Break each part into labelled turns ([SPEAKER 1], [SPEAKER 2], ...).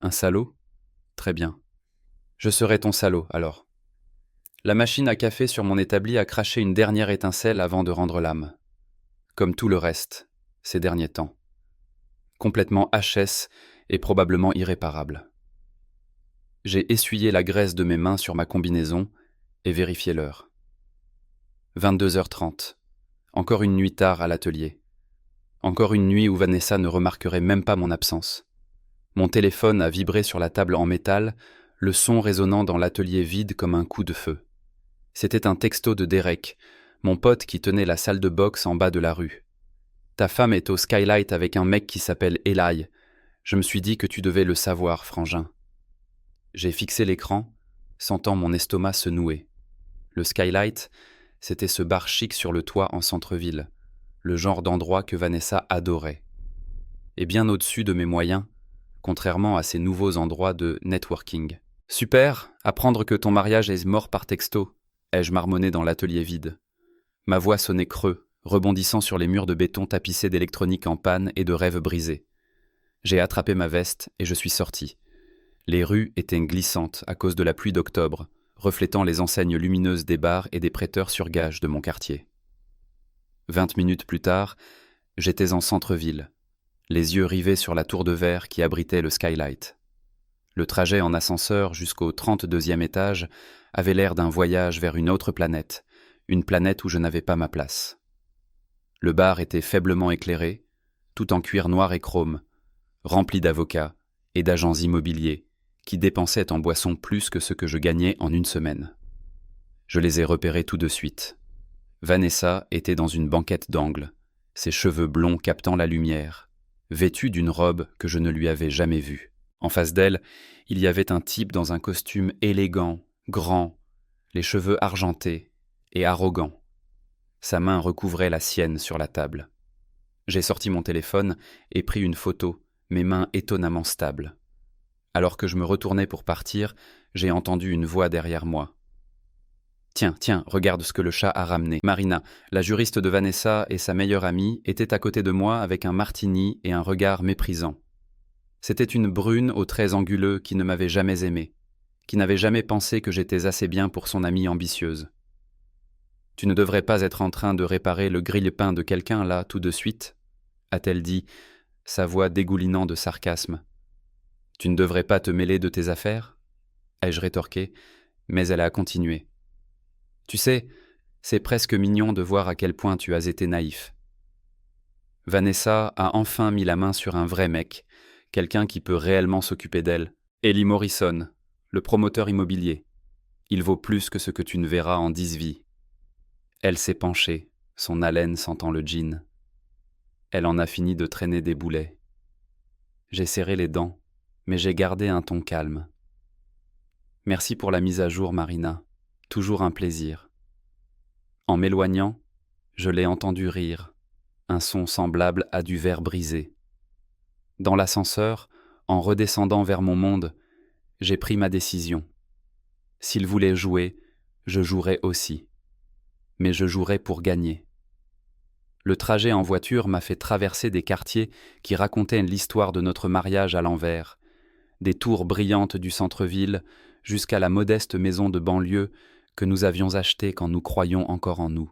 [SPEAKER 1] Un salaud? Très bien. Je serai ton salaud, alors. La machine à café sur mon établi a craché une dernière étincelle avant de rendre l'âme. Comme tout le reste, ces derniers temps. Complètement HS et probablement irréparable. J'ai essuyé la graisse de mes mains sur ma combinaison et vérifié l'heure. 22h30. Encore une nuit tard à l'atelier. Encore une nuit où Vanessa ne remarquerait même pas mon absence. Mon téléphone a vibré sur la table en métal, le son résonnant dans l'atelier vide comme un coup de feu. C'était un texto de Derek, mon pote qui tenait la salle de boxe en bas de la rue. Ta femme est au Skylight avec un mec qui s'appelle Eli. Je me suis dit que tu devais le savoir, frangin. J'ai fixé l'écran, sentant mon estomac se nouer. Le Skylight, c'était ce bar chic sur le toit en centre-ville, le genre d'endroit que Vanessa adorait. Et bien au-dessus de mes moyens, contrairement à ces nouveaux endroits de networking. Super, apprendre que ton mariage est mort par texto, ai-je marmonné dans l'atelier vide. Ma voix sonnait creux, rebondissant sur les murs de béton tapissés d'électronique en panne et de rêves brisés. J'ai attrapé ma veste et je suis sorti. Les rues étaient glissantes à cause de la pluie d'octobre, reflétant les enseignes lumineuses des bars et des prêteurs sur gage de mon quartier. 20 minutes plus tard, j'étais en centre-ville, les yeux rivés sur la tour de verre qui abritait le Skylight. Le trajet en ascenseur jusqu'au 32e étage avait l'air d'un voyage vers une autre planète, une planète où je n'avais pas ma place. Le bar était faiblement éclairé, tout en cuir noir et chrome, rempli d'avocats et d'agents immobiliers qui dépensaient en boissons plus que ce que je gagnais en une semaine. Je les ai repérés tout de suite. Vanessa était dans une banquette d'angle, ses cheveux blonds captant la lumière, vêtue d'une robe que je ne lui avais jamais vue. En face d'elle, il y avait un type dans un costume élégant, grand, les cheveux argentés et arrogant. Sa main recouvrait la sienne sur la table. J'ai sorti mon téléphone et pris une photo, mes mains étonnamment stables. Alors que je me retournais pour partir, j'ai entendu une voix derrière moi. « Tiens, regarde ce que le chat a ramené. » Marina, la juriste de Vanessa et sa meilleure amie, était à côté de moi avec un martini et un regard méprisant. C'était une brune aux traits anguleux qui ne m'avait jamais aimé, qui n'avait jamais pensé que j'étais assez bien pour son amie ambitieuse. « Tu ne devrais pas être en train de réparer le grille-pain de quelqu'un là, tout de suite, a-t-elle dit, sa voix dégoulinant de sarcasme. « Tu ne devrais pas te mêler de tes affaires ?» ai-je rétorqué, mais elle a continué. « Tu sais, c'est presque mignon de voir à quel point tu as été naïf. » Vanessa a enfin mis la main sur un vrai mec, quelqu'un qui peut réellement s'occuper d'elle. Eli Morrison, le promoteur immobilier. Il vaut plus que ce que tu ne verras en 10 vies. Elle s'est penchée, son haleine sentant le gin. Elle en a fini de traîner des boulets. J'ai serré les dents, mais j'ai gardé un ton calme. Merci pour la mise à jour, Marina. Toujours un plaisir. En m'éloignant, je l'ai entendu rire, un son semblable à du verre brisé. Dans l'ascenseur, en redescendant vers mon monde, j'ai pris ma décision. S'il voulait jouer, je jouerais aussi. Mais je jouerais pour gagner. Le trajet en voiture m'a fait traverser des quartiers qui racontaient l'histoire de notre mariage à l'envers, des tours brillantes du centre-ville jusqu'à la modeste maison de banlieue que nous avions achetée quand nous croyions encore en nous.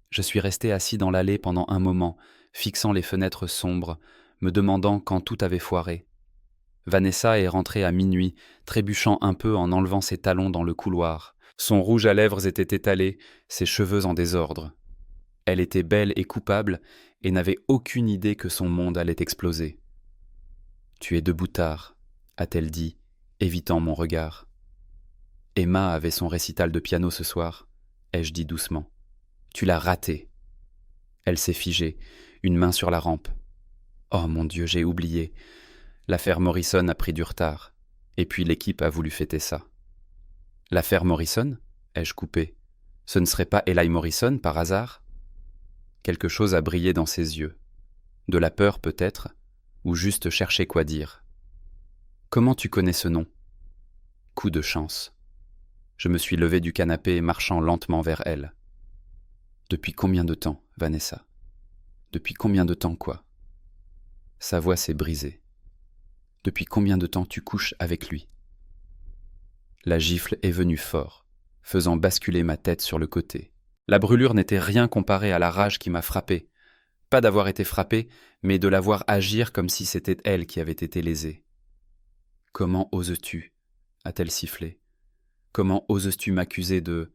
[SPEAKER 1] Je suis resté assis dans l'allée pendant un moment, fixant les fenêtres sombres, me demandant quand tout avait foiré. Vanessa est rentrée à minuit, trébuchant un peu en enlevant ses talons dans le couloir. Son rouge à lèvres était étalé, ses cheveux en désordre. Elle était belle et coupable et n'avait aucune idée que son monde allait exploser. « Tu es debout tard », a-t-elle dit, évitant mon regard. « Emma avait son récital de piano ce soir », ai-je dit doucement. « Tu l'as raté. » Elle s'est figée, une main sur la rampe. « Oh mon Dieu, j'ai oublié. L'affaire Morrison a pris du retard. Et puis l'équipe a voulu fêter ça. »« L'affaire Morrison ?» ai-je coupé. « Ce ne serait pas Eli Morrison, par hasard ?» Quelque chose a brillé dans ses yeux. De la peur peut-être, ou juste chercher quoi dire. « Comment tu connais ce nom ?» Coup de chance. Je me suis levé du canapé, marchant lentement vers elle. « Depuis combien de temps, Vanessa ? Depuis combien de temps, quoi ?» Sa voix s'est brisée. Depuis combien de temps tu couches avec lui ?» La gifle est venue fort, faisant basculer ma tête sur le côté. La brûlure n'était rien comparée à la rage qui m'a frappé. Pas d'avoir été frappé, mais de la voir agir comme si c'était elle qui avait été lésée. « Comment oses-tu » a-t-elle sifflé. « Comment oses-tu m'accuser de… »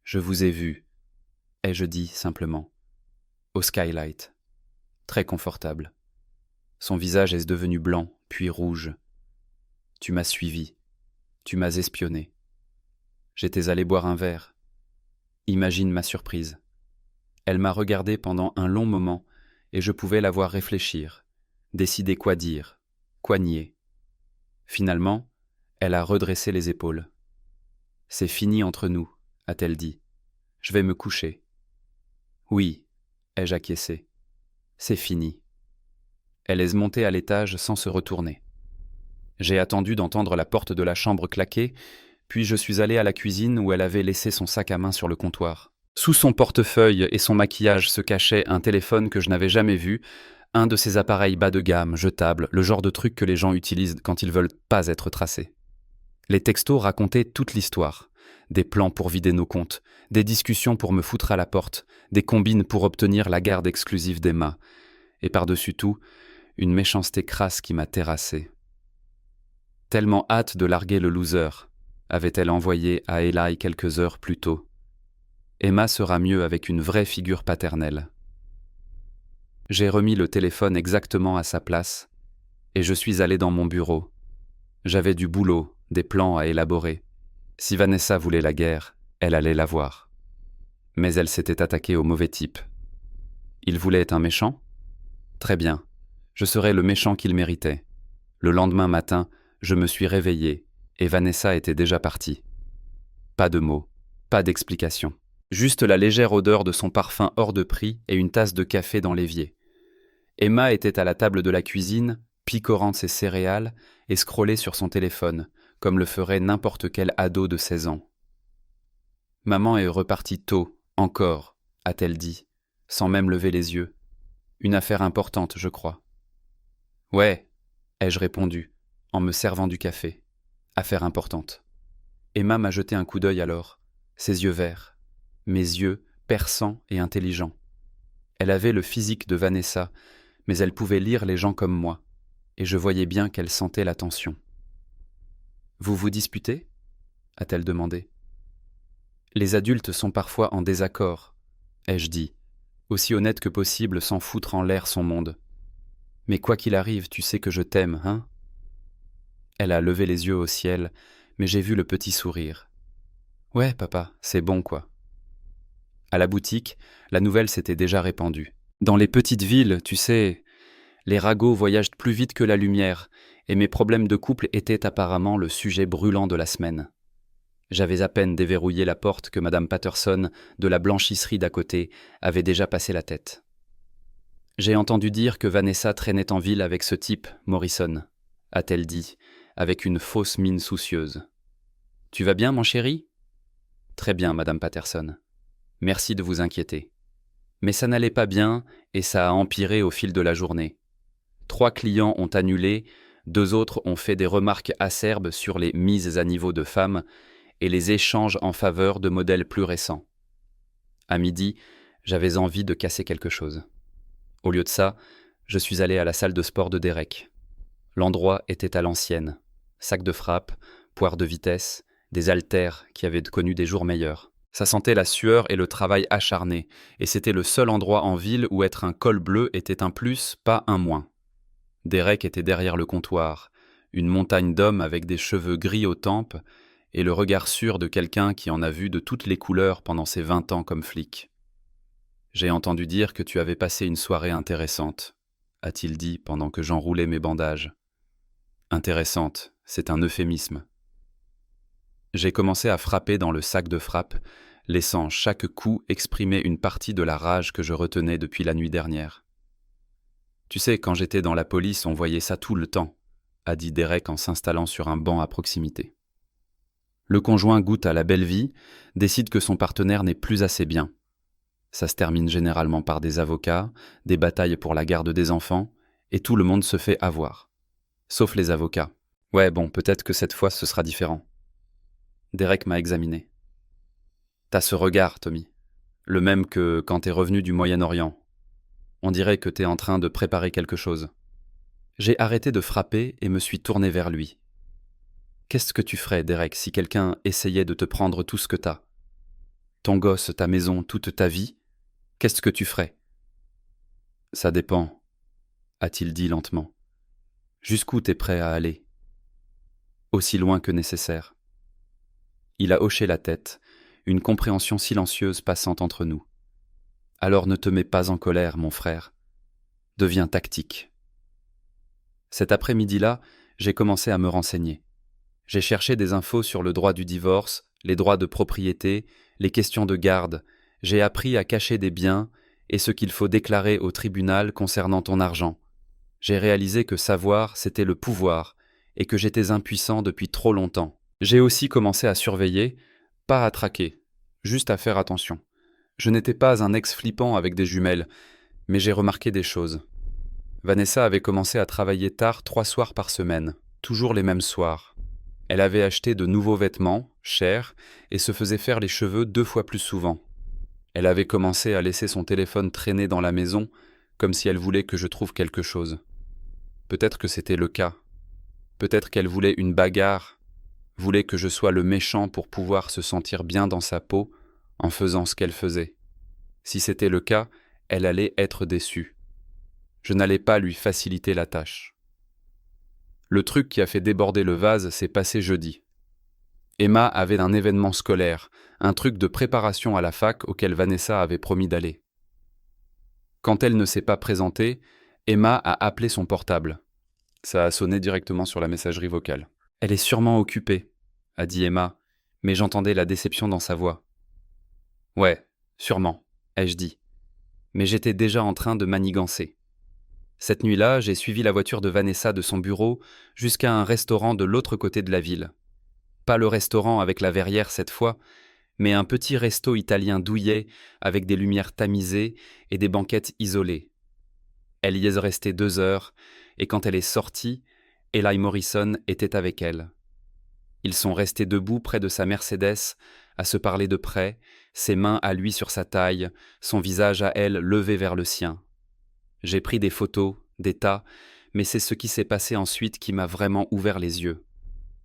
[SPEAKER 1] « Je vous ai vu, » ai-je dit simplement. « Au skylight. Très confortable. » Son visage est devenu blanc, puis rouge. « Tu m'as suivi. Tu m'as espionné. J'étais allé boire un verre. Imagine ma surprise. Elle m'a regardé pendant un long moment et je pouvais la voir réfléchir, décider quoi dire, quoi nier. Finalement, elle a redressé les épaules. « C'est fini entre nous, » a-t-elle dit. « Je vais me coucher. »« Oui, » ai-je acquiescé. « C'est fini. » Elle est montée à l'étage sans se retourner. J'ai attendu d'entendre la porte de la chambre claquer, puis je suis allé à la cuisine où elle avait laissé son sac à main sur le comptoir. Sous son portefeuille et son maquillage se cachait un téléphone que je n'avais jamais vu, un de ces appareils bas de gamme, jetables, le genre de truc que les gens utilisent quand ils veulent pas être tracés. Les textos racontaient toute l'histoire. Des plans pour vider nos comptes, des discussions pour me foutre à la porte, des combines pour obtenir la garde exclusive d'Emma, et par-dessus tout, une méchanceté crasse qui m'a terrassé. Tellement hâte de larguer le loser, avait-elle envoyé à Eli quelques heures plus tôt. Emma sera mieux avec une vraie figure paternelle. J'ai remis le téléphone exactement à sa place, et je suis allé dans mon bureau. J'avais du boulot, des plans à élaborer. Si Vanessa voulait la guerre, elle allait l'avoir. Mais elle s'était attaquée au mauvais type. Il voulait être un méchant ? Très bien, je serais le méchant qu'il méritait. Le lendemain matin, je me suis réveillé, et Vanessa était déjà partie. Pas de mots, pas d'explication. Juste la légère odeur de son parfum hors de prix et une tasse de café dans l'évier. Emma était à la table de la cuisine, picorant ses céréales et scrollait sur son téléphone, comme le ferait n'importe quel ado de 16 ans. « Maman est repartie tôt, encore, » a-t-elle dit, sans même lever les yeux. « Une affaire importante, je crois. »« Ouais, » ai-je répondu, en me servant du café. « Affaire importante. » Emma m'a jeté un coup d'œil alors, ses yeux verts, mes yeux perçants et intelligents. Elle avait le physique de Vanessa, mais elle pouvait lire les gens comme moi, et je voyais bien qu'elle sentait la tension. « Vous vous disputez » a-t-elle demandé. « Les adultes sont parfois en désaccord, » ai-je dit, aussi honnête que possible sans foutre en l'air son monde. « Mais quoi qu'il arrive, tu sais que je t'aime, hein ?» Elle a levé les yeux au ciel, mais j'ai vu le petit sourire. « Ouais, papa, c'est bon, quoi. » À la boutique, la nouvelle s'était déjà répandue. Dans les petites villes, tu sais, les ragots voyagent plus vite que la lumière, et mes problèmes de couple étaient apparemment le sujet brûlant de la semaine. J'avais à peine déverrouillé la porte que Madame Patterson, de la blanchisserie d'à côté, avait déjà passé la tête. « J'ai entendu dire que Vanessa traînait en ville avec ce type, Morrison, » a-t-elle dit, avec une fausse mine soucieuse. « Tu vas bien, mon chéri ?»« Très bien, Madame Patterson. Merci de vous inquiéter. » Mais ça n'allait pas bien et ça a empiré au fil de la journée. 3 clients ont annulé, 2 autres ont fait des remarques acerbes sur les mises à niveau de femmes et les échanges en faveur de modèles plus récents. À midi, j'avais envie de casser quelque chose. Au lieu de ça, je suis allé à la salle de sport de Derek. L'endroit était à l'ancienne. Sac de frappe, poire de vitesse, des haltères qui avaient connu des jours meilleurs. Ça sentait la sueur et le travail acharné, et c'était le seul endroit en ville où être un col bleu était un plus, pas un moins. Derek était derrière le comptoir, une montagne d'hommes avec des cheveux gris aux tempes et le regard sûr de quelqu'un qui en a vu de toutes les couleurs pendant ses 20 ans comme flic. « J'ai entendu dire que tu avais passé une soirée intéressante, » a-t-il dit pendant que j'enroulais mes bandages. « Intéressante, c'est un euphémisme. » J'ai commencé à frapper dans le sac de frappe, laissant chaque coup exprimer une partie de la rage que je retenais depuis la nuit dernière. « Tu sais, quand j'étais dans la police, on voyait ça tout le temps, » a dit Derek en s'installant sur un banc à proximité. Le conjoint goûte à la belle vie, décide que son partenaire n'est plus assez bien. Ça se termine généralement par des avocats, des batailles pour la garde des enfants, et tout le monde se fait avoir. Sauf les avocats. Ouais, bon, peut-être que cette fois ce sera différent. Derek m'a examiné. T'as ce regard, Tommy. Le même que quand t'es revenu du Moyen-Orient. On dirait que t'es en train de préparer quelque chose. J'ai arrêté de frapper et me suis tourné vers lui. Qu'est-ce que tu ferais, Derek, si quelqu'un essayait de te prendre tout ce que t'as? Ton gosse, ta maison, toute ta vie? Qu'est-ce que tu ferais? Ça dépend, a-t-il dit lentement. Jusqu'où t'es prêt à aller? Aussi loin que nécessaire. Il a hoché la tête, une compréhension silencieuse passant entre nous. Alors ne te mets pas en colère, mon frère. Deviens tactique. Cet après-midi-là, j'ai commencé à me renseigner. J'ai cherché des infos sur le droit du divorce, les droits de propriété, les questions de garde. J'ai appris à cacher des biens et ce qu'il faut déclarer au tribunal concernant ton argent. J'ai réalisé que savoir, c'était le pouvoir, et que j'étais impuissant depuis trop longtemps. J'ai aussi commencé à surveiller, pas à traquer, juste à faire attention. Je n'étais pas un ex flippant avec des jumelles, mais j'ai remarqué des choses. Vanessa avait commencé à travailler tard 3 soirs par semaine, toujours les mêmes soirs. Elle avait acheté de nouveaux vêtements, chers, et se faisait faire les cheveux 2 fois plus souvent. Elle avait commencé à laisser son téléphone traîner dans la maison, comme si elle voulait que je trouve quelque chose. Peut-être que c'était le cas. Peut-être qu'elle voulait une bagarre, voulait que je sois le méchant pour pouvoir se sentir bien dans sa peau en faisant ce qu'elle faisait. Si c'était le cas, elle allait être déçue. Je n'allais pas lui faciliter la tâche. Le truc qui a fait déborder le vase s'est passé jeudi. Emma avait un événement scolaire, un truc de préparation à la fac auquel Vanessa avait promis d'aller. Quand elle ne s'est pas présentée, Emma a appelé son portable. Ça a sonné directement sur la messagerie vocale. « Elle est sûrement occupée », a dit Emma, mais j'entendais la déception dans sa voix. « Ouais, sûrement », ai-je dit, mais j'étais déjà en train de manigancer. Cette nuit-là, j'ai suivi la voiture de Vanessa de son bureau jusqu'à un restaurant de l'autre côté de la ville. Pas le restaurant avec la verrière cette fois, mais un petit resto italien douillet avec des lumières tamisées et des banquettes isolées. Elle y est restée 2 heures, et quand elle est sortie, Eli Morrison était avec elle. Ils sont restés debout près de sa Mercedes, à se parler de près, ses mains à lui sur sa taille, son visage à elle levé vers le sien. J'ai pris des photos, des tas, mais c'est ce qui s'est passé ensuite qui m'a vraiment ouvert les yeux.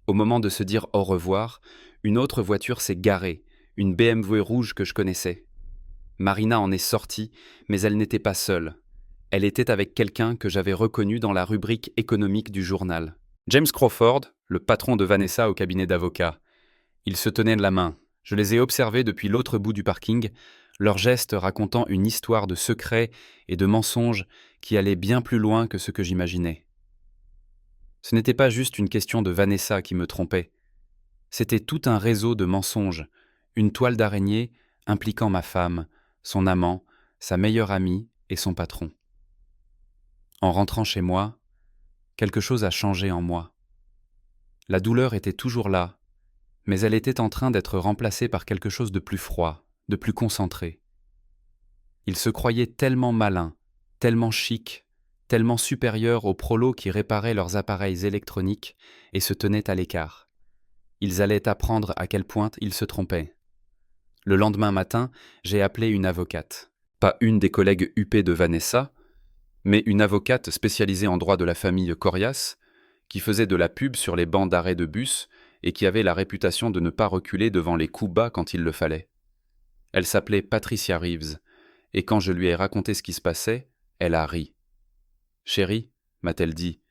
[SPEAKER 1] Au moment de se dire au revoir, une autre voiture s'est garée, une BMW rouge que je connaissais. Marina en est sortie, mais elle n'était pas seule. Elle était avec quelqu'un que j'avais reconnu dans la rubrique économique du journal. James Crawford, le patron de Vanessa au cabinet d'avocats. Ils se tenaient de la main. Je les ai observés depuis l'autre bout du parking, leurs gestes racontant une histoire de secrets et de mensonges qui allait bien plus loin que ce que j'imaginais. Ce n'était pas juste une question de Vanessa qui me trompait. C'était tout un réseau de mensonges, une toile d'araignée impliquant ma femme, son amant, sa meilleure amie et son patron. En rentrant chez moi, quelque chose a changé en moi. La douleur était toujours là, mais elle était en train d'être remplacée par quelque chose de plus froid, de plus concentré. Ils se croyaient tellement malins, tellement chics, tellement supérieurs aux prolos qui réparaient leurs appareils électroniques et se tenaient à l'écart. Ils allaient apprendre à quel point ils se trompaient. Le lendemain matin, j'ai appelé une avocate. Pas une des collègues huppées de Vanessa, mais une avocate spécialisée en droit de la famille Corias, qui faisait de la pub sur les bancs d'arrêt de bus et qui avait la réputation de ne pas reculer devant les coups bas quand il le fallait. Elle s'appelait Patricia Reeves, et quand je lui ai raconté ce qui se passait, elle a ri. « Chérie, m'a-t-elle dit,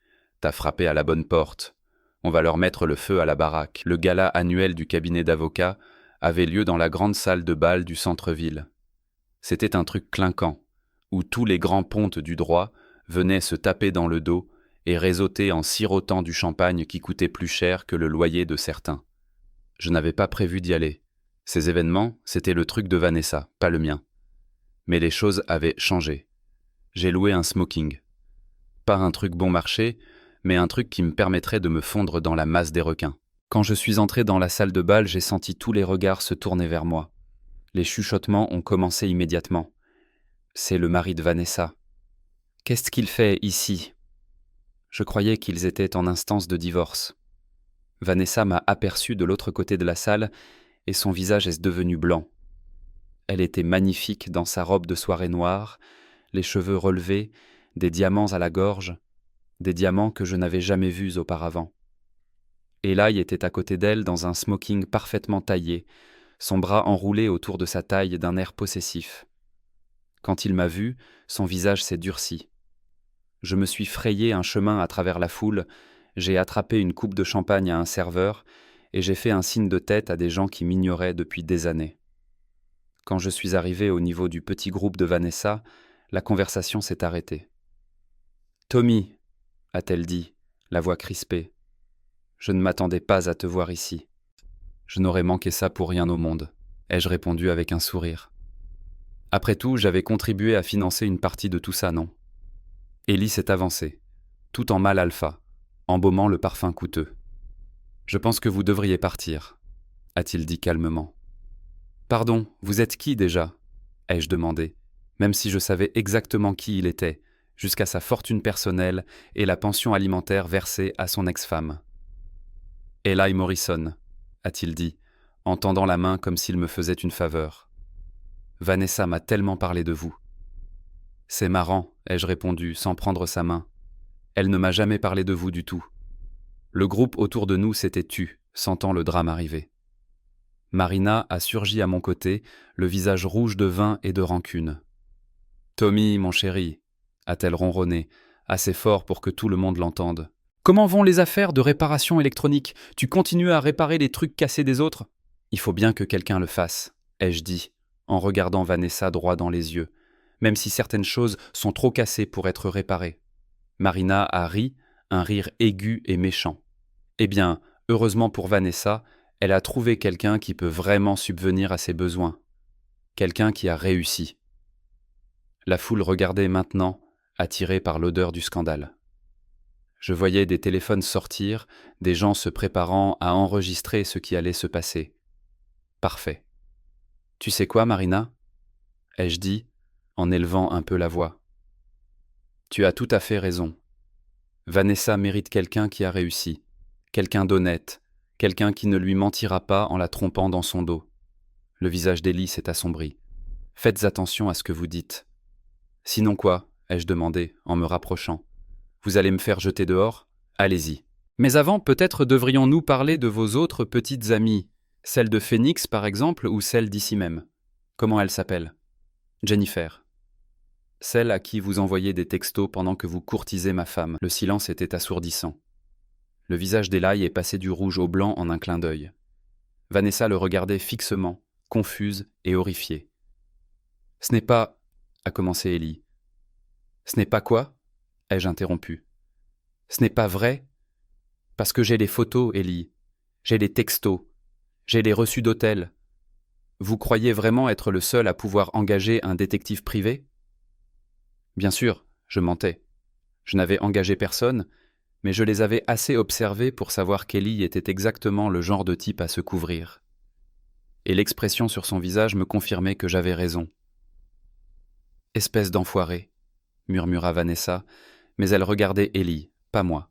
[SPEAKER 1] t'as frappé à la bonne porte. On va leur mettre le feu à la baraque. » Le gala annuel du cabinet d'avocats avait lieu dans la grande salle de bal du centre-ville. C'était un truc clinquant, où tous les grands pontes du droit venaient se taper dans le dos et réseauter en sirotant du champagne qui coûtait plus cher que le loyer de certains. Je n'avais pas prévu d'y aller. Ces événements, c'était le truc de Vanessa, pas le mien. Mais les choses avaient changé. J'ai loué un smoking. Pas un truc bon marché, mais un truc qui me permettrait de me fondre dans la masse des requins. Quand je suis entré dans la salle de bal, j'ai senti tous les regards se tourner vers moi. Les chuchotements ont commencé immédiatement. C'est le mari de Vanessa. Qu'est-ce qu'il fait ici ? Je croyais qu'ils étaient en instance de divorce. Vanessa m'a aperçu de l'autre côté de la salle et son visage est devenu blanc. Elle était magnifique dans sa robe de soirée noire, les cheveux relevés, des diamants à la gorge, des diamants que je n'avais jamais vus auparavant. Eli était à côté d'elle dans un smoking parfaitement taillé, son bras enroulé autour de sa taille d'un air possessif. Quand il m'a vu, son visage s'est durci. Je me suis frayé un chemin à travers la foule, j'ai attrapé une coupe de champagne à un serveur et j'ai fait un signe de tête à des gens qui m'ignoraient depuis des années. Quand je suis arrivé au niveau du petit groupe de Vanessa, la conversation s'est arrêtée. « Tommy » a-t-elle dit, la voix crispée. « Je ne m'attendais pas à te voir ici. » « Je n'aurais manqué ça pour rien au monde, » ai-je répondu avec un sourire. Après tout, j'avais contribué à financer une partie de tout ça, non ? Ellie s'est avancée, tout en mâle alpha, embaumant le parfum coûteux. « Je pense que vous devriez partir, » a-t-il dit calmement. « Pardon, vous êtes qui déjà ?» ai-je demandé, même si je savais exactement qui il était, jusqu'à sa fortune personnelle et la pension alimentaire versée à son ex-femme. « Eli Morrison », a-t-il dit, en tendant la main comme s'il me faisait une faveur. « Vanessa m'a tellement parlé de vous. »« C'est marrant, » ai-je répondu, sans prendre sa main. « Elle ne m'a jamais parlé de vous du tout. » Le groupe autour de nous s'était tu, sentant le drame arriver. Marina a surgi à mon côté, le visage rouge de vin et de rancune. « Tommy, mon chéri », a-t-elle ronronné, assez fort pour que tout le monde l'entende. « Comment vont les affaires de réparation électronique ? Tu continues à réparer les trucs cassés des autres ? » « Il faut bien que quelqu'un le fasse, » ai-je dit, en regardant Vanessa droit dans les yeux, même si certaines choses sont trop cassées pour être réparées. Marina a ri, un rire aigu et méchant. Eh bien, heureusement pour Vanessa, elle a trouvé quelqu'un qui peut vraiment subvenir à ses besoins. Quelqu'un qui a réussi. La foule regardait maintenant, attirée par l'odeur du scandale. Je voyais des téléphones sortir, des gens se préparant à enregistrer ce qui allait se passer. Parfait. « Tu sais quoi, Marina ?» ai-je dit, en élevant un peu la voix. « Tu as tout à fait raison. Vanessa mérite quelqu'un qui a réussi, quelqu'un d'honnête, quelqu'un qui ne lui mentira pas en la trompant dans son dos. » Le visage d'Ellie s'est assombri. « Faites attention à ce que vous dites. »« Sinon quoi ?» ai-je demandé, en me rapprochant. « Vous allez me faire jeter dehors ? Allez-y. » Mais avant, peut-être devrions-nous parler de vos autres petites amies, celle de Phoenix par exemple, ou celle d'ici même. Comment elle s'appelle ? Jennifer. Celle à qui vous envoyez des textos pendant que vous courtisez ma femme. Le silence était assourdissant. Le visage d'Eli est passé du rouge au blanc en un clin d'œil. Vanessa le regardait fixement, confuse et horrifiée. « Ce n'est pas... » a commencé Ellie. « Ce n'est pas quoi ?» ai-je interrompu. « Ce n'est pas vrai ? Parce que j'ai les photos, Ellie. J'ai les textos. J'ai les reçus d'hôtel. Vous croyez vraiment être le seul à pouvoir engager un détective privé ? » Bien sûr, je mentais. Je n'avais engagé personne, mais je les avais assez observés pour savoir qu'Ellie était exactement le genre de type à se couvrir. Et l'expression sur son visage me confirmait que j'avais raison. « Espèce d'enfoiré », murmura Vanessa, mais elle regardait Ellie, pas moi.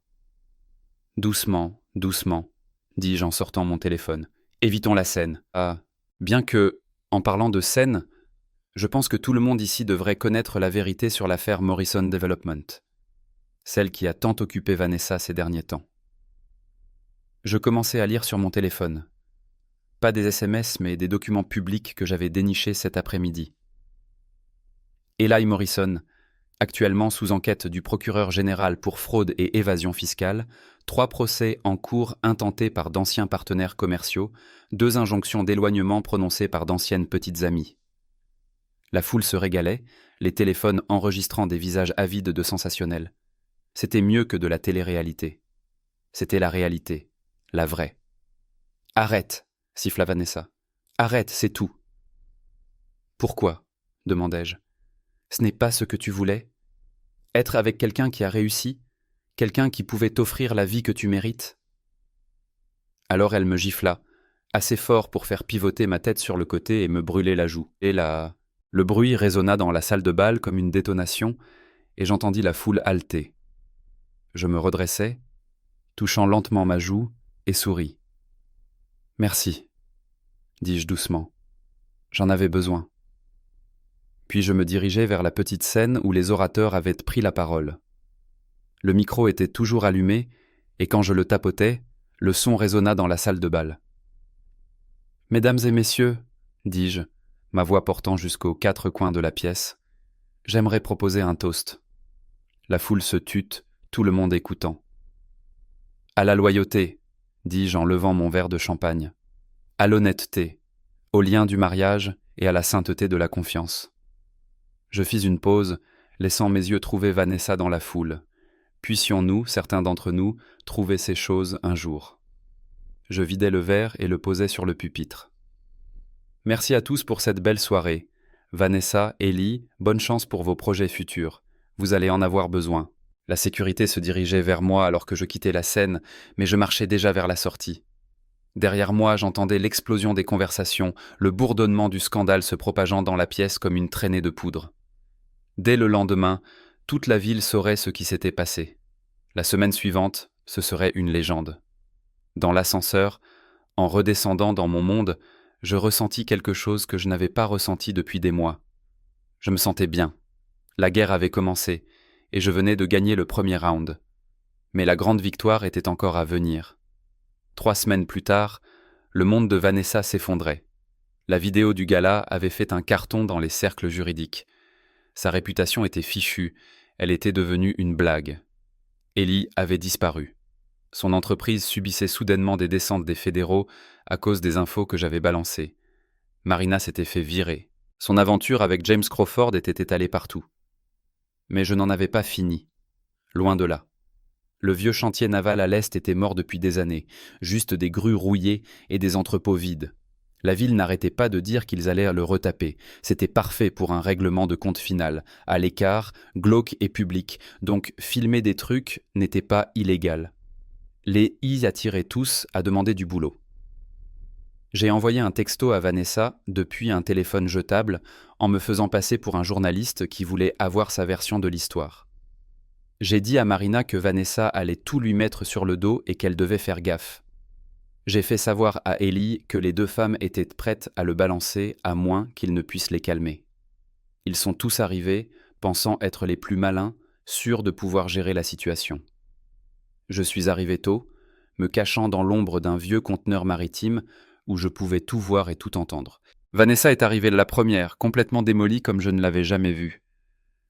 [SPEAKER 1] « Doucement, doucement », dis-je en sortant mon téléphone. « Évitons la scène. Ah, bien que, en parlant de scène, je pense que tout le monde ici devrait connaître la vérité sur l'affaire Morrison Development, celle qui a tant occupé Vanessa ces derniers temps. » Je commençais à lire sur mon téléphone. Pas des SMS, mais des documents publics que j'avais dénichés cet après-midi. Eli Morrison, actuellement sous enquête du procureur général pour fraude et évasion fiscale, 3 procès en cours intentés par d'anciens partenaires commerciaux, 2 injonctions d'éloignement prononcées par d'anciennes petites amies. La foule se régalait, les téléphones enregistrant des visages avides de sensationnels. C'était mieux que de la télé-réalité. C'était la réalité, la vraie. « Arrête !» siffla Vanessa. « Arrête, c'est tout. »« Pourquoi ?» demandai-je. « Ce n'est pas ce que tu voulais ? Être avec quelqu'un qui a réussi ? Quelqu'un qui pouvait t'offrir la vie que tu mérites ? » Alors elle me gifla, assez fort pour faire pivoter ma tête sur le côté et me brûler la joue. Et le bruit résonna dans la salle de bal comme une détonation, et j'entendis la foule halter. Je me redressai, touchant lentement ma joue, et souris. « Merci, dis-je doucement. J'en avais besoin. » Puis je me dirigeai vers la petite scène où les orateurs avaient pris la parole. Le micro était toujours allumé, et quand je le tapotais, le son résonna dans la salle de bal. « Mesdames et messieurs, dis-je, ma voix portant jusqu'aux 4 coins de la pièce, j'aimerais proposer un toast. » La foule se tut, tout le monde écoutant. « À la loyauté, dis-je en levant mon verre de champagne. À l'honnêteté, au lien du mariage et à la sainteté de la confiance. » Je fis une pause, laissant mes yeux trouver Vanessa dans la foule. Puissions-nous, certains d'entre nous, trouver ces choses un jour. Je vidai le verre et le posai sur le pupitre. Merci à tous pour cette belle soirée. Vanessa, Ellie, bonne chance pour vos projets futurs. Vous allez en avoir besoin. La sécurité se dirigeait vers moi alors que je quittais la scène, mais je marchais déjà vers la sortie. Derrière moi, j'entendais l'explosion des conversations, le bourdonnement du scandale se propageant dans la pièce comme une traînée de poudre. Dès le lendemain, toute la ville saurait ce qui s'était passé. La semaine suivante, ce serait une légende. Dans l'ascenseur, en redescendant dans mon monde, je ressentis quelque chose que je n'avais pas ressenti depuis des mois. Je me sentais bien. La guerre avait commencé, et je venais de gagner le premier round. Mais la grande victoire était encore à venir. 3 semaines plus tard, le monde de Vanessa s'effondrait. La vidéo du gala avait fait un carton dans les cercles juridiques. Sa réputation était fichue, elle était devenue une blague. Ellie avait disparu. Son entreprise subissait soudainement des descentes des fédéraux à cause des infos que j'avais balancées. Marina s'était fait virer. Son aventure avec James Crawford était étalée partout. Mais je n'en avais pas fini. Loin de là. Le vieux chantier naval à l'Est était mort depuis des années, juste des grues rouillées et des entrepôts vides. La ville n'arrêtait pas de dire qu'ils allaient le retaper. C'était parfait pour un règlement de compte final, à l'écart, glauque et public, donc filmer des trucs n'était pas illégal. Les y attiraient tous à demander du boulot. J'ai envoyé un texto à Vanessa depuis un téléphone jetable en me faisant passer pour un journaliste qui voulait avoir sa version de l'histoire. J'ai dit à Marina que Vanessa allait tout lui mettre sur le dos et qu'elle devait faire gaffe. J'ai fait savoir à Ellie que les 2 femmes étaient prêtes à le balancer à moins qu'il ne puisse les calmer. Ils sont tous arrivés, pensant être les plus malins, sûrs de pouvoir gérer la situation. Je suis arrivé tôt, me cachant dans l'ombre d'un vieux conteneur maritime où je pouvais tout voir et tout entendre. Vanessa est arrivée la première, complètement démolie comme je ne l'avais jamais vue.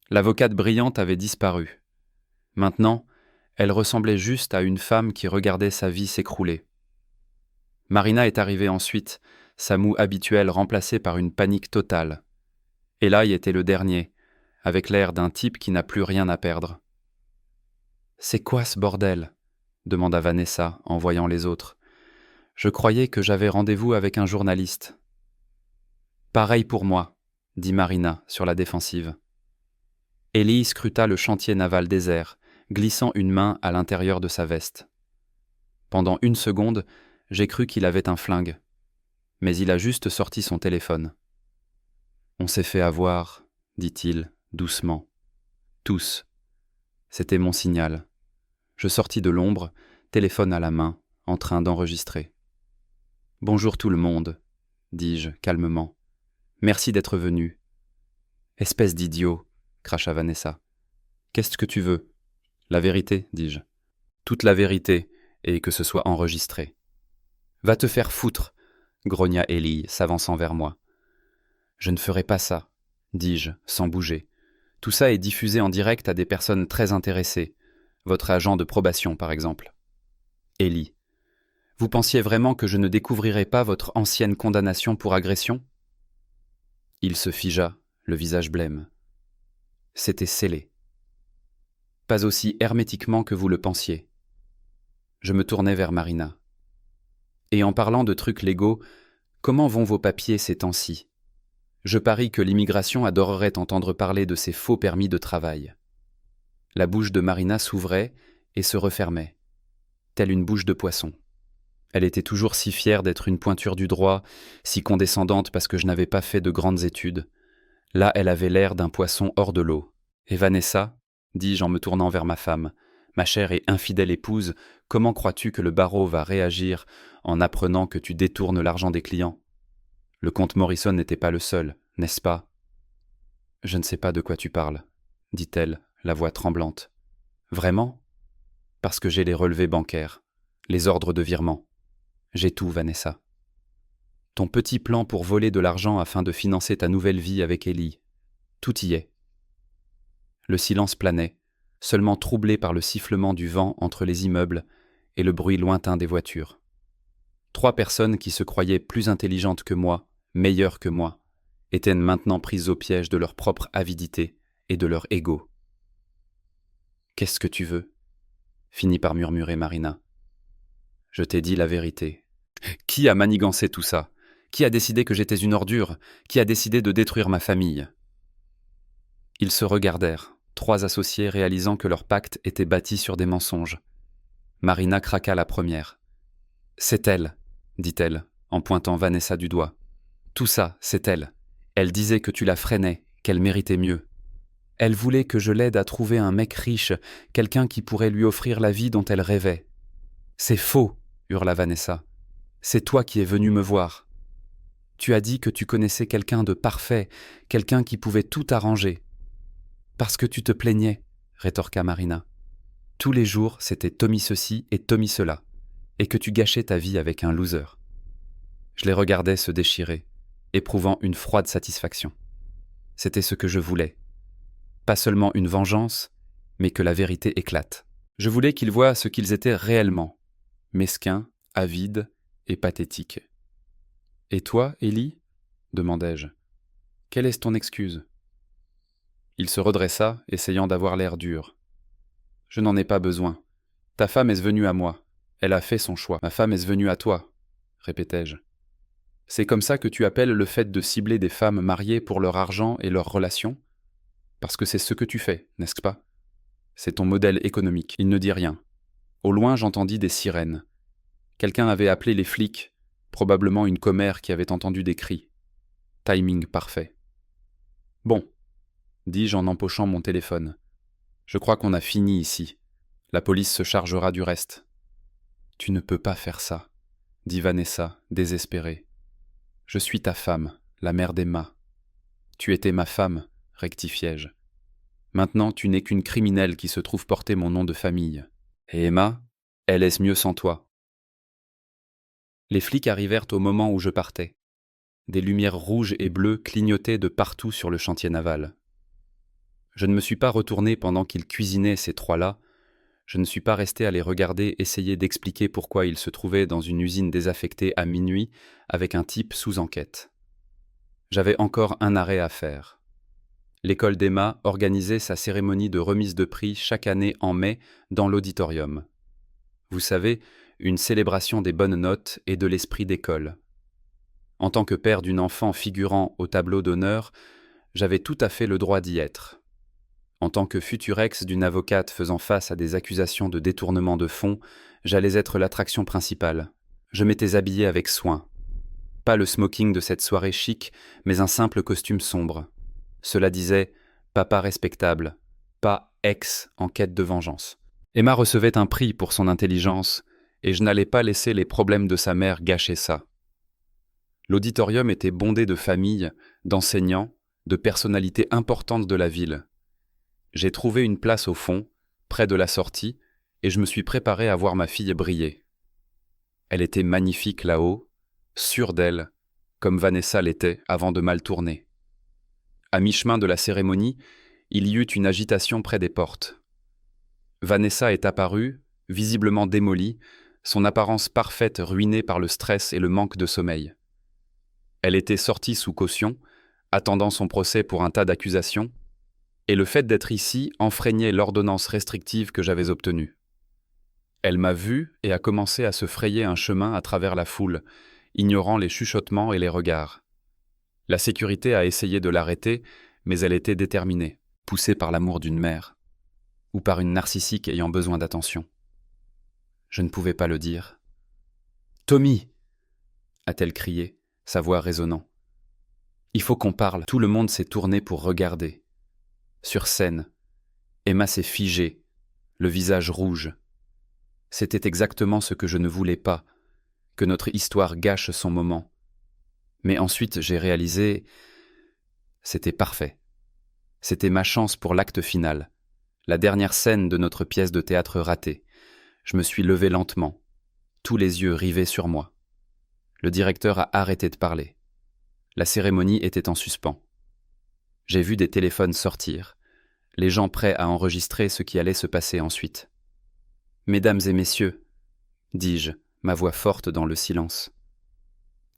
[SPEAKER 1] L'avocate brillante avait disparu. Maintenant, elle ressemblait juste à une femme qui regardait sa vie s'écrouler. Marina est arrivée ensuite, sa moue habituelle remplacée par une panique totale. Eli était le dernier, avec l'air d'un type qui n'a plus rien à perdre. « C'est quoi ce bordel ?» demanda Vanessa en voyant les autres. « Je croyais que j'avais rendez-vous avec un journaliste. »« Pareil pour moi, » dit Marina sur la défensive. Ellie scruta le chantier naval désert, glissant une main à l'intérieur de sa veste. Pendant 1 seconde, j'ai cru qu'il avait un flingue, mais il a juste sorti son téléphone. « On s'est fait avoir, » dit-il, doucement. « Tous. » C'était mon signal. Je sortis de l'ombre, téléphone à la main, en train d'enregistrer. « Bonjour tout le monde, » dis-je calmement. « Merci d'être venu. »« Espèce d'idiot, » cracha Vanessa. « Qu'est-ce que tu veux ?»« La vérité, dis-je. Toute la vérité, et que ce soit enregistré. »« Va te faire foutre, » grogna Ellie, s'avançant vers moi. « Je ne ferai pas ça, » dis-je, sans bouger. « Tout ça est diffusé en direct à des personnes très intéressées. Votre agent de probation, par exemple. » Ellie. « Vous pensiez vraiment que je ne découvrirais pas votre ancienne condamnation pour agression ?» Il se figea, le visage blême. C'était scellé. Pas aussi hermétiquement que vous le pensiez. Je me tournai vers Marina. Et en parlant de trucs légaux, comment vont vos papiers ces temps-ci ? Je parie que l'immigration adorerait entendre parler de ces faux permis de travail. La bouche de Marina s'ouvrait et se refermait, telle une bouche de poisson. Elle était toujours si fière d'être une pointure du droit, si condescendante parce que je n'avais pas fait de grandes études. Là, elle avait l'air d'un poisson hors de l'eau. « Et Vanessa ?» dis-je en me tournant vers ma femme. Ma chère et infidèle épouse, comment crois-tu que le barreau va réagir en apprenant que tu détournes l'argent des clients? Le comte Morrison n'était pas le seul, n'est-ce pas? Je ne sais pas de quoi tu parles, dit-elle, la voix tremblante. Vraiment? Parce que j'ai les relevés bancaires, les ordres de virement. J'ai tout, Vanessa. Ton petit plan pour voler de l'argent afin de financer ta nouvelle vie avec Ellie. Tout y est. Le silence planait, seulement troublé par le sifflement du vent entre les immeubles et le bruit lointain des voitures. 3 personnes qui se croyaient plus intelligentes que moi, meilleures que moi, étaient maintenant prises au piège de leur propre avidité et de leur ego. « Qu'est-ce que tu veux ?» finit par murmurer Marina. « Je t'ai dit la vérité. Qui a manigancé tout ça? Qui a décidé que j'étais une ordure? Qui a décidé de détruire ma famille ?» Ils se regardèrent, 3 associés réalisant que leur pacte était bâti sur des mensonges. Marina craqua la première. « C'est elle, » dit-elle, en pointant Vanessa du doigt. « Tout ça, c'est elle. Elle disait que tu la freinais, qu'elle méritait mieux. Elle voulait que je l'aide à trouver un mec riche, quelqu'un qui pourrait lui offrir la vie dont elle rêvait. »« C'est faux !» hurla Vanessa. « C'est toi qui es venu me voir. Tu as dit que tu connaissais quelqu'un de parfait, quelqu'un qui pouvait tout arranger. »« Parce que tu te plaignais, » rétorqua Marina. « Tous les jours, c'était Tommy ceci et Tommy cela, et que tu gâchais ta vie avec un loser. » Je les regardais se déchirer, éprouvant une froide satisfaction. C'était ce que je voulais. Pas seulement une vengeance, mais que la vérité éclate. Je voulais qu'ils voient ce qu'ils étaient réellement, mesquins, avides et pathétiques. « Et toi, Ellie ?» demandai-je. « Quelle est ton excuse ?» Il se redressa, essayant d'avoir l'air dur. « Je n'en ai pas besoin. Ta femme est venue à moi. Elle a fait son choix. Ma femme est venue à toi, » répétai-je. « C'est comme ça que tu appelles le fait de cibler des femmes mariées pour leur argent et leurs relations? Parce que c'est ce que tu fais, n'est-ce pas? C'est ton modèle économique. » Il ne dit rien. Au loin, j'entendis des sirènes. Quelqu'un avait appelé les flics, probablement une commère qui avait entendu des cris. Timing parfait. « Bon, » dis-je en empochant mon téléphone. « Je crois qu'on a fini ici. La police se chargera du reste. »« Tu ne peux pas faire ça, » dit Vanessa, désespérée. « Je suis ta femme, la mère d'Emma. »« Tu étais ma femme, » rectifiai-je. « Maintenant, tu n'es qu'une criminelle qui se trouve porter mon nom de famille. Et Emma, elle est mieux sans toi. » Les flics arrivèrent au moment où je partais. Des lumières rouges et bleues clignotaient de partout sur le chantier naval. Je ne me suis pas retourné pendant qu'ils cuisinaient ces 3-là. Je ne suis pas resté à les regarder essayer d'expliquer pourquoi ils se trouvaient dans une usine désaffectée à minuit avec un type sous enquête. J'avais encore un arrêt à faire. L'école d'Emma organisait sa cérémonie de remise de prix chaque année en mai dans l'auditorium. Vous savez, une célébration des bonnes notes et de l'esprit d'école. En tant que père d'une enfant figurant au tableau d'honneur, j'avais tout à fait le droit d'y être. En tant que futur ex d'une avocate faisant face à des accusations de détournement de fonds, j'allais être l'attraction principale. Je m'étais habillé avec soin. Pas le smoking de cette soirée chic, mais un simple costume sombre. Cela disait « papa respectable », pas « ex en quête de vengeance ». Emma recevait un prix pour son intelligence, et je n'allais pas laisser les problèmes de sa mère gâcher ça. L'auditorium était bondé de familles, d'enseignants, de personnalités importantes de la ville. J'ai trouvé une place au fond, près de la sortie, et je me suis préparé à voir ma fille briller. Elle était magnifique là-haut, sûre d'elle, comme Vanessa l'était avant de mal tourner. À mi-chemin de la cérémonie, il y eut une agitation près des portes. Vanessa est apparue, visiblement démolie, son apparence parfaite ruinée par le stress et le manque de sommeil. Elle était sortie sous caution, attendant son procès pour un tas d'accusations, et le fait d'être ici enfreignait l'ordonnance restrictive que j'avais obtenue. Elle m'a vu et a commencé à se frayer un chemin à travers la foule, ignorant les chuchotements et les regards. La sécurité a essayé de l'arrêter, mais elle était déterminée, poussée par l'amour d'une mère, ou par une narcissique ayant besoin d'attention. Je ne pouvais pas le dire. « Tommy !» a-t-elle crié, sa voix résonnant. « Il faut qu'on parle. » Tout le monde s'est tourné pour regarder. Sur scène, Emma s'est figée, le visage rouge. C'était exactement ce que je ne voulais pas, que notre histoire gâche son moment. Mais ensuite j'ai réalisé, c'était parfait. C'était ma chance pour l'acte final, la dernière scène de notre pièce de théâtre ratée. Je me suis levé lentement, tous les yeux rivés sur moi. Le directeur a arrêté de parler. La cérémonie était en suspens. J'ai vu des téléphones sortir, les gens prêts à enregistrer ce qui allait se passer ensuite. « Mesdames et messieurs », dis-je, ma voix forte dans le silence.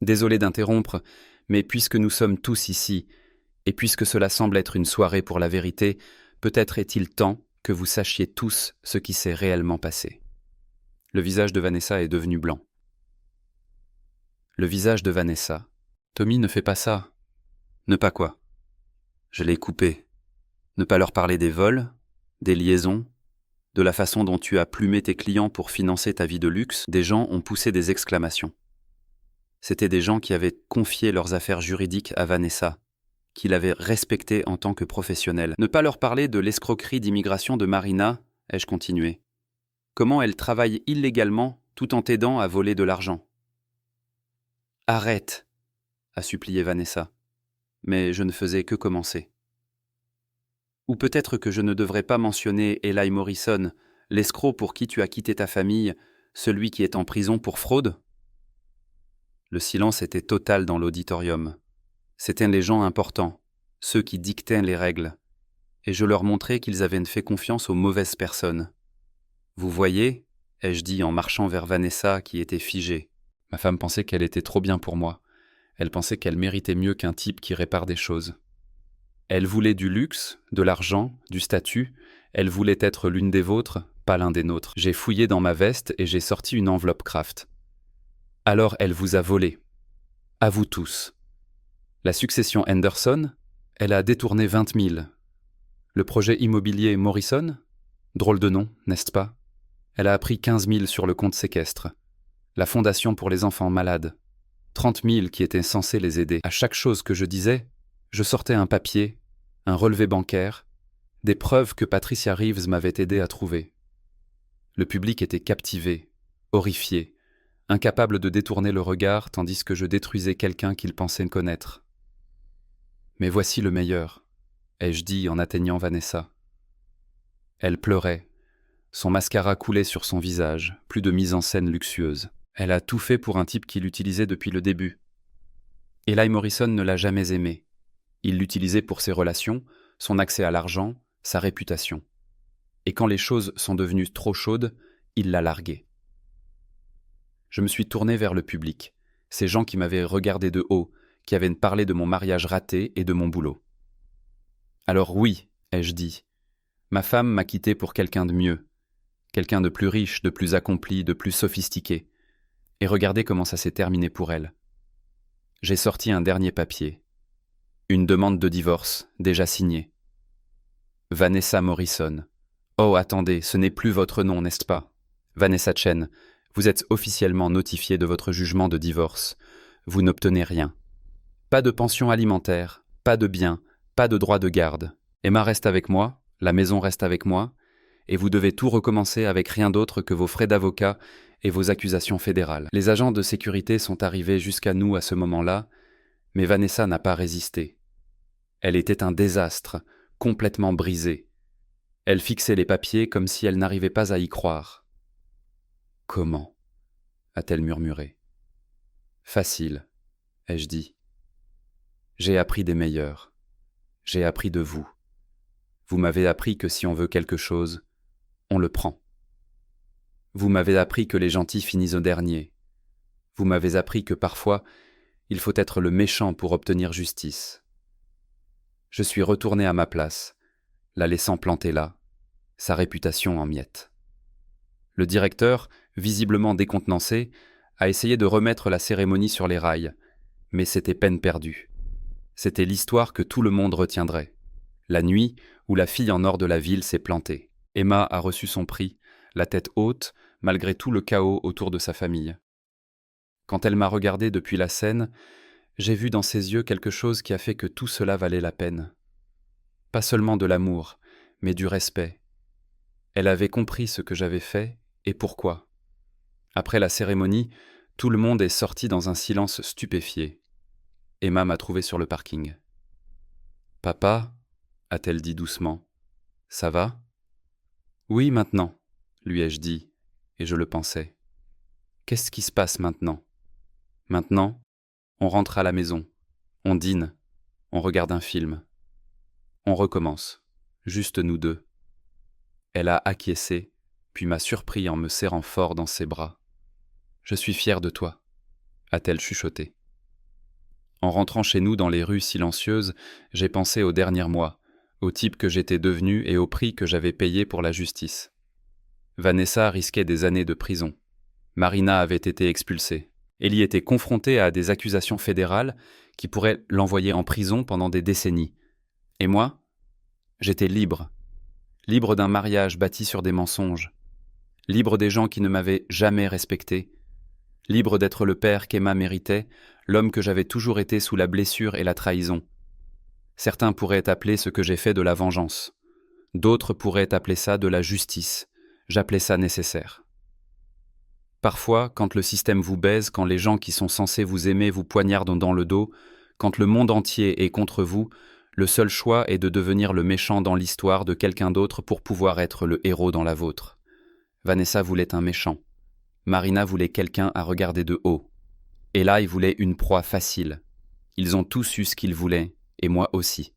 [SPEAKER 1] Désolé d'interrompre, mais puisque nous sommes tous ici, et puisque cela semble être une soirée pour la vérité, peut-être est-il temps que vous sachiez tous ce qui s'est réellement passé. Le visage de Vanessa est devenu blanc. Le visage de Vanessa. Tommy, ne fais pas ça. Ne pas quoi? Je l'ai coupé. Ne pas leur parler des vols, des liaisons, de la façon dont tu as plumé tes clients pour financer ta vie de luxe. Des gens ont poussé des exclamations. C'étaient des gens qui avaient confié leurs affaires juridiques à Vanessa, qui l'avaient respectée en tant que professionnelle. Ne pas leur parler de l'escroquerie d'immigration de Marina, ai-je continué. Comment elle travaille illégalement tout en t'aidant à voler de l'argent. Arrête, a supplié Vanessa, mais je ne faisais que commencer. Ou peut-être que je ne devrais pas mentionner Eli Morrison, l'escroc pour qui tu as quitté ta famille, celui qui est en prison pour fraude? Le silence était total dans l'auditorium. C'étaient les gens importants, ceux qui dictaient les règles, et je leur montrais qu'ils avaient fait confiance aux mauvaises personnes. Vous voyez, ai-je dit en marchant vers Vanessa qui était figée. Ma femme pensait qu'elle était trop bien pour moi. Elle pensait qu'elle méritait mieux qu'un type qui répare des choses. Elle voulait du luxe, de l'argent, du statut. Elle voulait être l'une des vôtres, pas l'un des nôtres. J'ai fouillé dans ma veste et j'ai sorti une enveloppe Kraft. Alors elle vous a volé. À vous tous. La succession Henderson, elle a détourné 20 000. Le projet immobilier Morrison, drôle de nom, n'est-ce pas? Elle a pris 15 000 sur le compte séquestre. La fondation pour les enfants malades, 30 000 qui étaient censés les aider. À chaque chose que je disais, je sortais un papier, un relevé bancaire, des preuves que Patricia Reeves m'avait aidé à trouver. Le public était captivé, horrifié, incapable de détourner le regard tandis que je détruisais quelqu'un qu'il pensait connaître. Mais voici le meilleur, ai-je dit en atteignant Vanessa. Elle pleurait, son mascara coulait sur son visage, plus de mise en scène luxueuse. Elle a tout fait pour un type qui l'utilisait depuis le début. Eli Morrison ne l'a jamais aimé. Il l'utilisait pour ses relations, son accès à l'argent, sa réputation. Et quand les choses sont devenues trop chaudes, il l'a largué. Je me suis tourné vers le public, ces gens qui m'avaient regardé de haut, qui avaient parlé de mon mariage raté et de mon boulot. Alors oui, ai-je dit, ma femme m'a quitté pour quelqu'un de mieux, quelqu'un de plus riche, de plus accompli, de plus sophistiqué. Et regardez comment ça s'est terminé pour elle. J'ai sorti un dernier papier. Une demande de divorce, déjà signée. Vanessa Morrison. Oh, attendez, ce n'est plus votre nom, n'est-ce pas? Vanessa Chen, vous êtes officiellement notifiée de votre jugement de divorce. Vous n'obtenez rien. Pas de pension alimentaire, pas de biens, pas de droit de garde. Emma reste avec moi, la maison reste avec moi, et vous devez tout recommencer avec rien d'autre que vos frais d'avocat et vos accusations fédérales. Les agents de sécurité sont arrivés jusqu'à nous à ce moment-là, mais Vanessa n'a pas résisté. Elle était un désastre, complètement brisée. Elle fixait les papiers comme si elle n'arrivait pas à y croire. « Comment » a-t-elle murmuré. « Facile, ai-je dit. J'ai appris des meilleurs. J'ai appris de vous. Vous m'avez appris que si on veut quelque chose, on le prend. Vous m'avez appris que les gentils finissent au dernier. Vous m'avez appris que parfois, il faut être le méchant pour obtenir justice. Je suis retourné à ma place, la laissant planter là, sa réputation en miettes. Le directeur, visiblement décontenancé, a essayé de remettre la cérémonie sur les rails, mais c'était peine perdue. C'était l'histoire que tout le monde retiendrait. La nuit où la fille en or de la ville s'est plantée. Emma a reçu son prix, la tête haute, malgré tout le chaos autour de sa famille. Quand elle m'a regardé depuis la scène, j'ai vu dans ses yeux quelque chose qui a fait que tout cela valait la peine. Pas seulement de l'amour, mais du respect. Elle avait compris ce que j'avais fait et pourquoi. Après la cérémonie, tout le monde est sorti dans un silence stupéfié. Emma m'a trouvé sur le parking. « Papa ?» a-t-elle dit doucement. « Ça va ?» ?»« Oui, maintenant, » lui ai-je dit, et je le pensais. Qu'est-ce qui se passe maintenant ? Maintenant, on rentre à la maison, on dîne, on regarde un film. On recommence, juste nous deux. Elle a acquiescé, puis m'a surpris en me serrant fort dans ses bras. « Je suis fière de toi », a-t-elle chuchoté. En rentrant chez nous dans les rues silencieuses, j'ai pensé aux derniers mois, au type que j'étais devenu et au prix que j'avais payé pour la justice. Vanessa risquait des années de prison. Marina avait été expulsée. Ellie était confrontée à des accusations fédérales qui pourraient l'envoyer en prison pendant des décennies. Et moi, j'étais libre. Libre d'un mariage bâti sur des mensonges. Libre des gens qui ne m'avaient jamais respecté. Libre d'être le père qu'Emma méritait, l'homme que j'avais toujours été sous la blessure et la trahison. Certains pourraient appeler ce que j'ai fait de la vengeance. D'autres pourraient appeler ça de la justice. J'appelais ça nécessaire. Parfois, quand le système vous baise, quand les gens qui sont censés vous aimer vous poignardent dans le dos, quand le monde entier est contre vous, le seul choix est de devenir le méchant dans l'histoire de quelqu'un d'autre pour pouvoir être le héros dans la vôtre. Vanessa voulait un méchant. Marina voulait quelqu'un à regarder de haut. Eli voulait une proie facile. Ils ont tous eu ce qu'ils voulaient, et moi aussi.